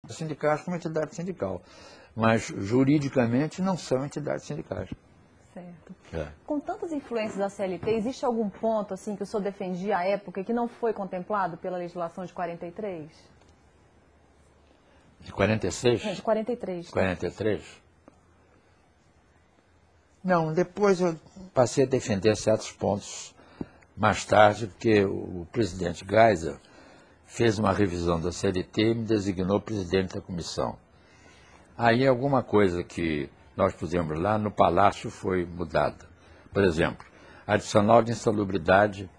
Sindicatos como entidade sindical, mas juridicamente não são entidades sindicais. Certo. É. Com tantas influências da CLT, existe algum ponto assim que o senhor defendia à época que não foi contemplado pela legislação de 43? De 46? De 43. 43? Não, depois eu passei a defender certos pontos mais tarde, porque o presidente Geisel fez uma revisão da CLT e me designou presidente da comissão. Aí alguma coisa que nós pusemos lá no Palácio foi mudada. Por exemplo, adicional de insalubridade,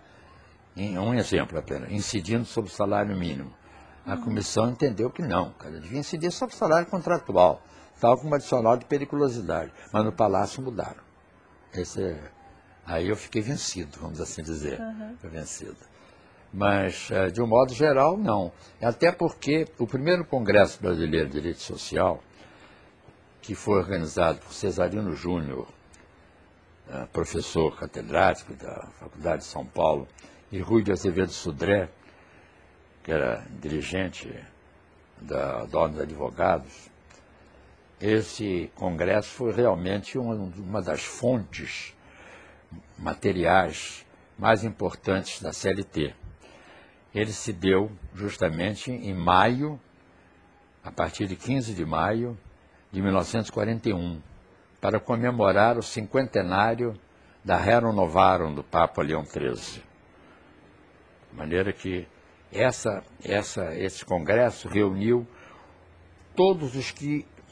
um exemplo apenas, incidindo sobre o salário mínimo. A comissão entendeu que não, cara, devia incidir sobre o salário contratual, tal como adicional de periculosidade, mas no Palácio mudaram. Aí eu fiquei vencido, vamos assim dizer, Fui vencido. Mas, de um modo geral, não. Até porque o primeiro Congresso Brasileiro de Direito Social, que foi organizado por Cesarino Júnior, professor catedrático da Faculdade de São Paulo, e Rui de Azevedo Sudré, que era dirigente da Ordem dos Advogados, esse congresso foi realmente uma das fontes materiais mais importantes da CLT. Ele se deu justamente em maio, a partir de 15 de maio de 1941, para comemorar o cinquentenário da Rerum Novarum do Papa Leão XIII. De maneira que esse congresso reuniu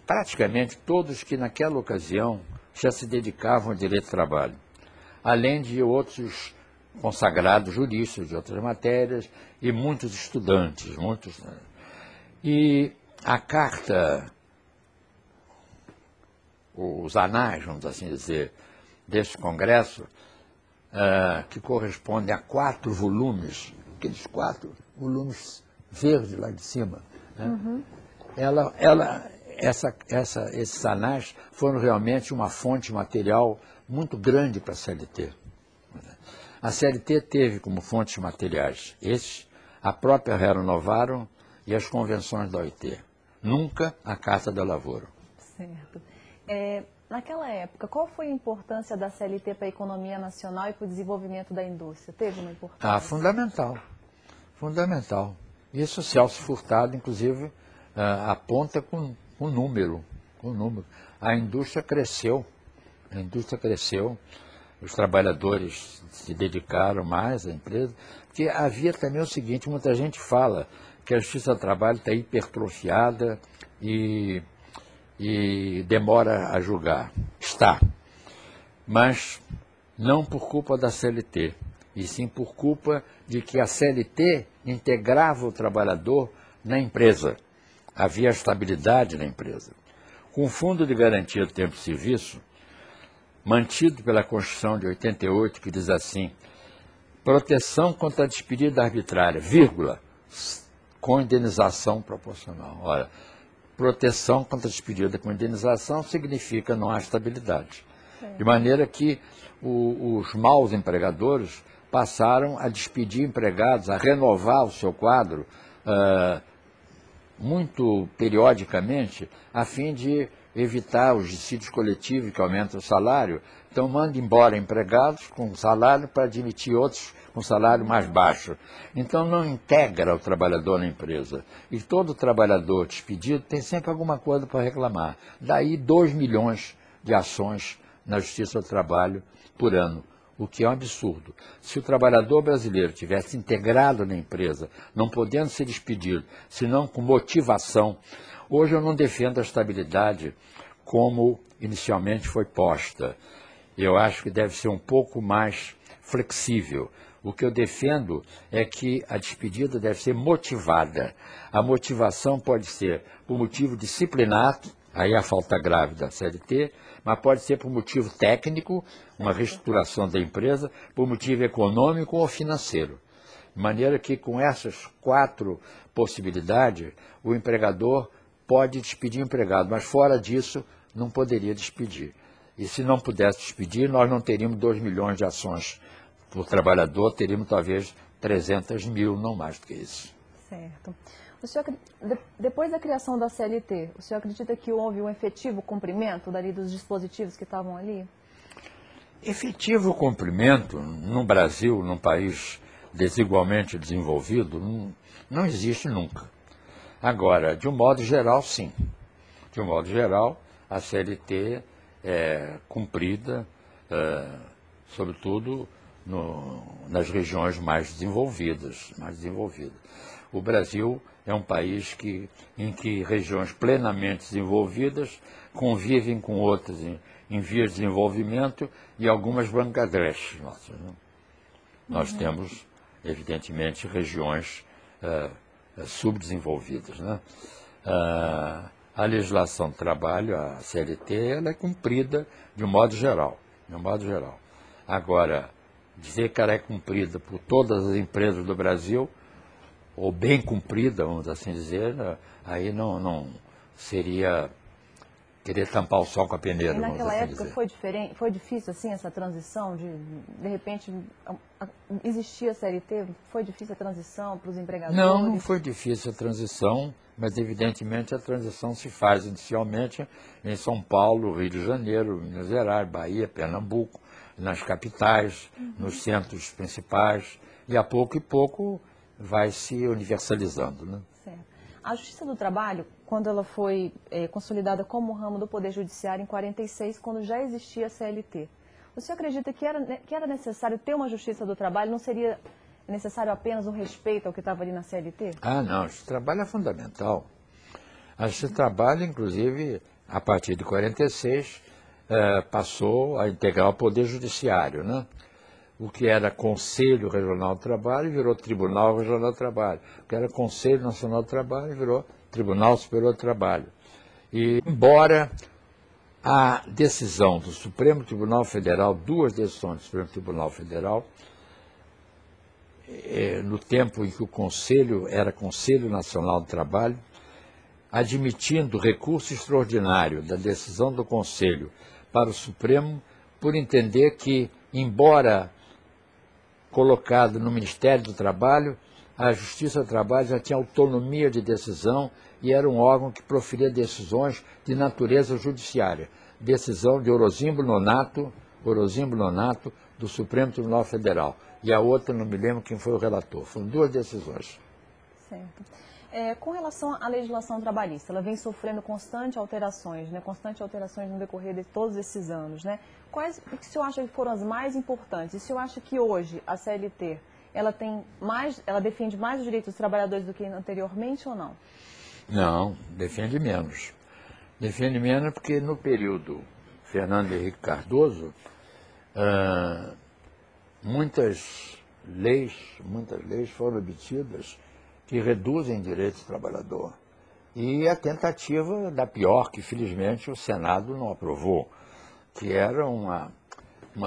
praticamente todos que naquela ocasião já se dedicavam ao direito do trabalho, além de outros consagrados juristas de outras matérias e muitos estudantes. E a carta, os anais, vamos assim dizer, desse congresso, que corresponde a 4 volumes, aqueles 4 volumes verdes lá de cima, né? Esses anais foram realmente uma fonte material muito grande para a CLT. A CLT teve como fontes materiais a própria Rerum Novarum e as convenções da OIT. Nunca a Carta da Lavoura. Certo. Naquela época, qual foi a importância da CLT para a economia nacional e para o desenvolvimento da indústria? Teve uma importância? Fundamental. Fundamental. Isso o Celso Furtado, inclusive, aponta com número. A indústria cresceu. Os trabalhadores se dedicaram mais à empresa, porque havia também o seguinte, muita gente fala que a Justiça do Trabalho está hipertrofiada e demora a julgar. Está. Mas não por culpa da CLT, e sim por culpa de que a CLT integrava o trabalhador na empresa. Havia estabilidade na empresa. Com o Fundo de Garantia do Tempo de Serviço, mantido pela Constituição de 88, que diz assim, proteção contra a despedida arbitrária, vírgula, com indenização proporcional. Ora, proteção contra a despedida com indenização significa não há estabilidade. De maneira que os maus empregadores passaram a despedir empregados, a renovar o seu quadro muito periodicamente, a fim de evitar os dissídios coletivos que aumentam o salário. Então, manda embora empregados com salário para admitir outros com salário mais baixo. Então, não integra o trabalhador na empresa. E todo trabalhador despedido tem sempre alguma coisa para reclamar. Daí 2 milhões de ações na Justiça do Trabalho por ano, o que é um absurdo. Se o trabalhador brasileiro tivesse integrado na empresa, não podendo ser despedido, senão com motivação, hoje eu não defendo a estabilidade como inicialmente foi posta. Eu acho que deve ser um pouco mais flexível. O que eu defendo é que a despedida deve ser motivada. A motivação pode ser por motivo disciplinar, aí a falta grave da CLT, mas pode ser por motivo técnico, uma reestruturação da empresa, por motivo econômico ou financeiro. De maneira que, com essas 4 possibilidades, o empregador pode despedir o empregado, mas fora disso, não poderia despedir. E se não pudesse despedir, nós não teríamos 2 milhões de ações por trabalhador, teríamos talvez 300 mil, não mais do que isso. Certo. O senhor, depois da criação da CLT, o senhor acredita que houve um efetivo cumprimento dali dos dispositivos que estavam ali? Efetivo cumprimento no Brasil, num país desigualmente desenvolvido, não existe nunca. Agora, de um modo geral, sim. De um modo geral, a CLT é cumprida, sobretudo nas regiões mais desenvolvidas. O Brasil é um país em que regiões plenamente desenvolvidas convivem com outras em vias de desenvolvimento e algumas Bangladesh. Nós temos, evidentemente, regiões subdesenvolvidas. Né? A legislação do trabalho, a CLT, ela é cumprida de um modo geral. Agora, dizer que ela é cumprida por todas as empresas do Brasil, ou bem cumprida, vamos assim dizer, aí não seria querer tampar o sol com a peneira. E naquela assim época dizer. foi diferente, foi difícil assim essa transição de repente existia a CLT, foi difícil a transição para os empregadores? Não foi difícil a transição, mas evidentemente a transição se faz inicialmente em São Paulo, Rio de Janeiro, Minas Gerais, Bahia, Pernambuco, nas capitais, nos centros principais, e a pouco e pouco vai se universalizando. Né? Certo. A Justiça do Trabalho, quando ela foi consolidada como ramo do Poder Judiciário em 46, quando já existia a CLT, o senhor acredita que era necessário ter uma Justiça do Trabalho? Não seria necessário apenas um respeito ao que estava ali na CLT? Não, a Justiça do Trabalho é fundamental. A Justiça do Trabalho, inclusive, a partir de 46, passou a integrar o Poder Judiciário, né? O que era Conselho Regional do Trabalho virou Tribunal Regional do Trabalho. O que era Conselho Nacional do Trabalho virou Tribunal Superior do Trabalho. E, embora a decisão do Supremo Tribunal Federal, duas decisões do Supremo Tribunal Federal, no tempo em que o Conselho era Conselho Nacional do Trabalho, admitindo recurso extraordinário da decisão do Conselho para o Supremo, por entender que, embora colocado no Ministério do Trabalho, a Justiça do Trabalho já tinha autonomia de decisão e era um órgão que proferia decisões de natureza judiciária. Decisão de Orozimbo Nonato, do Supremo Tribunal Federal. E a outra, não me lembro quem foi o relator. Foram duas decisões. Certo. Com relação à legislação trabalhista, ela vem sofrendo constantes alterações no decorrer de todos esses anos, né? Quais o que o senhor acha que foram as mais importantes? E o senhor acha que hoje a CLT, ela defende mais os direitos dos trabalhadores do que anteriormente ou não? Não, defende menos. Defende menos porque no período Fernando Henrique Cardoso, muitas leis foram obtidas que reduzem direitos do trabalhador. E a tentativa da pior, que felizmente o Senado não aprovou, que era uma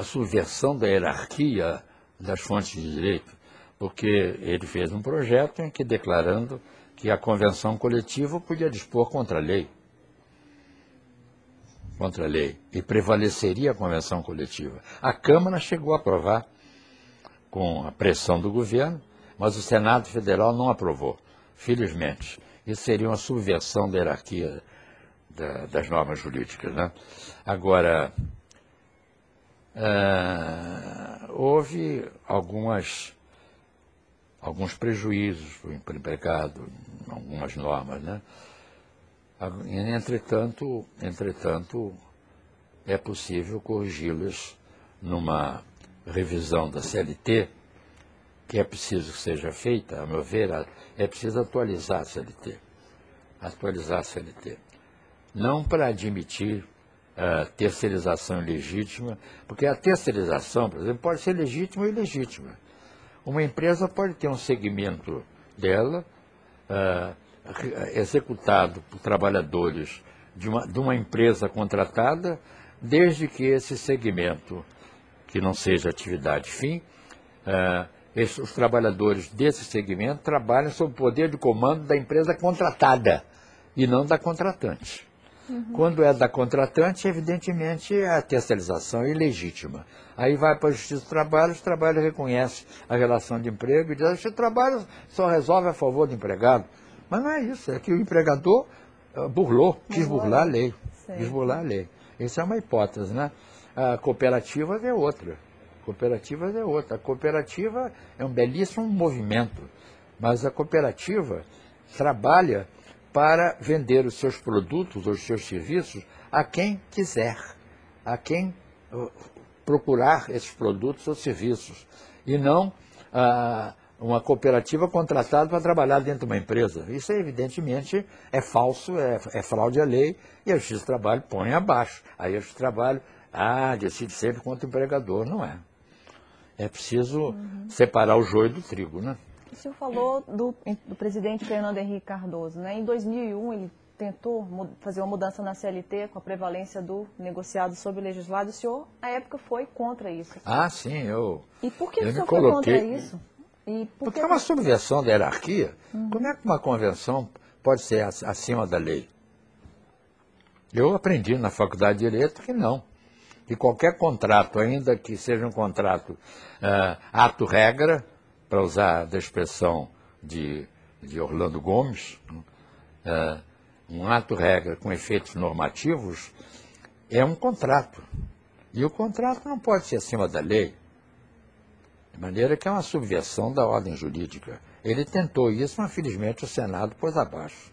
subversão da hierarquia das fontes de direito, porque ele fez um projeto em que declarando que a convenção coletiva podia dispor contra a lei, e prevaleceria a convenção coletiva. A Câmara chegou a aprovar, com a pressão do governo, mas o Senado Federal não aprovou, felizmente. Isso seria uma subversão da hierarquia das normas jurídicas. Né? Agora, houve alguns prejuízos para o empregado, algumas normas. Né? Entretanto, é possível corrigi-las numa revisão da CLT, que é preciso que seja feita, a meu ver, é preciso atualizar a CLT. Não para admitir terceirização ilegítima, porque a terceirização, por exemplo, pode ser legítima ou ilegítima. Uma empresa pode ter um segmento dela executado por trabalhadores de uma empresa contratada, desde que esse segmento, que não seja atividade fim, os trabalhadores desse segmento trabalham sob o poder de comando da empresa contratada e não da contratante. Quando é da contratante, evidentemente, a terceirização é ilegítima. Aí vai para a Justiça do Trabalho, o trabalho reconhece a relação de emprego e diz que o trabalho só resolve a favor do empregado. Mas não é isso, é que o empregador quis burlar a lei. Certo. Quis burlar a lei. Isso é uma hipótese, né? A cooperativas é outra. A cooperativa é um belíssimo movimento, mas a cooperativa trabalha para vender os seus produtos ou os seus serviços a quem quiser, a quem procurar esses produtos ou serviços, e não uma cooperativa contratada para trabalhar dentro de uma empresa. Isso, evidentemente, é falso, é fraude à lei, e a Justiça do Trabalho põe abaixo. Aí a Justiça do Trabalho decide sempre contra o empregador. Não é. É preciso separar o joio do trigo, né? O senhor falou do presidente Fernando Henrique Cardoso, né? Em 2001, ele tentou fazer uma mudança na CLT com a prevalência do negociado sobre o legislado. O senhor, à época, foi contra isso. Sim, E por que o me senhor foi contra isso? Porque é uma subversão da hierarquia. Como é que uma convenção pode ser acima da lei? Eu aprendi na Faculdade de Direito que não. Que qualquer contrato, ainda que seja um contrato ato-regra, para usar da expressão de Orlando Gomes, um ato-regra com efeitos normativos, é um contrato. E o contrato não pode ser acima da lei. De maneira que é uma subversão da ordem jurídica. Ele tentou isso, mas felizmente o Senado pôs abaixo.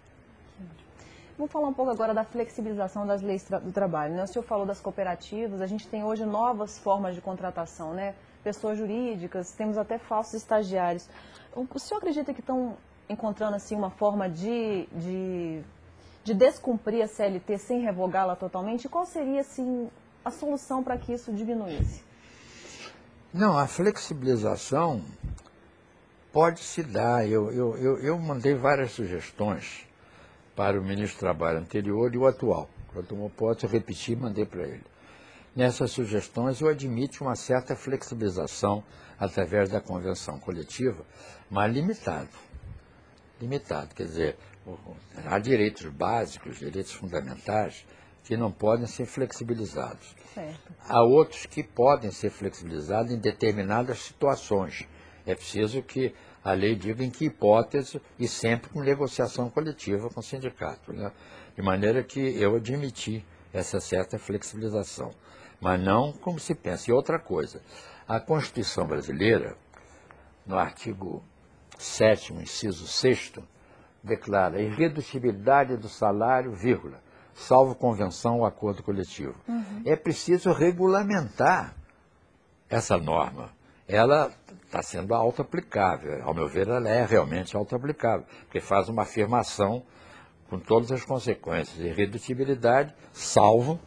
Vamos falar um pouco agora da flexibilização das leis do trabalho, né? O senhor falou das cooperativas, a gente tem hoje novas formas de contratação, né? Pessoas jurídicas, temos até falsos estagiários. O senhor acredita que estão encontrando assim, uma forma de descumprir a CLT sem revogá-la totalmente? E qual seria assim, a solução para que isso diminuísse? Não, a flexibilização pode se dar. Eu mandei várias sugestões para o ministro do Trabalho anterior e o atual. Eu posso repetir e mandei para ele. Nessas sugestões eu admito uma certa flexibilização através da convenção coletiva, mas limitado. Quer dizer, há direitos básicos, direitos fundamentais, que não podem ser flexibilizados. Certo. Há outros que podem ser flexibilizados em determinadas situações. É preciso que a lei diga em que hipótese e sempre com negociação coletiva com o sindicato, né? De maneira que eu admiti essa certa flexibilização, mas não como se pensa. E outra coisa, a Constituição brasileira, no artigo 7º, inciso 6º, declara a irredutibilidade do salário, vírgula, salvo convenção ou acordo coletivo. É preciso regulamentar essa norma. Ela está sendo auto-aplicável. Ao meu ver, ela é realmente auto-aplicável, porque faz uma afirmação com todas as consequências. Irredutibilidade, salvo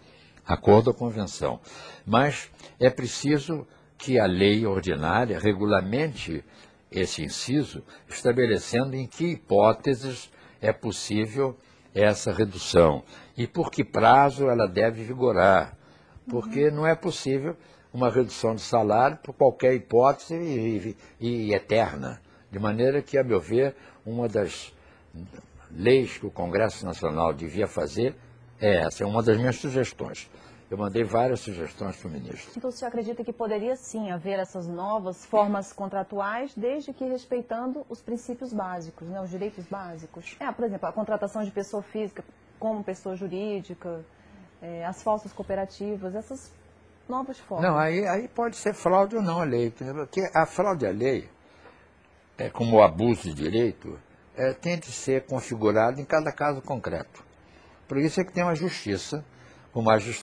acordo ou convenção. Mas é preciso que a lei ordinária regulamente esse inciso, estabelecendo em que hipóteses é possível essa redução e por que prazo ela deve vigorar, porque não é possível uma redução de salário por qualquer hipótese e eterna, de maneira que, a meu ver, uma das leis que o Congresso Nacional devia fazer é essa, é uma das minhas sugestões. Eu mandei várias sugestões para o ministro. Então, o senhor acredita que poderia, sim, haver essas novas formas contratuais, desde que respeitando os princípios básicos, né, os direitos básicos? Por exemplo, a contratação de pessoa física como pessoa jurídica, as falsas cooperativas, essas novas formas. Não, aí pode ser fraude ou não a lei, porque a fraude à lei, como o abuso de direito, tem de ser configurado em cada caso concreto. Por isso é que tem uma justiça, como a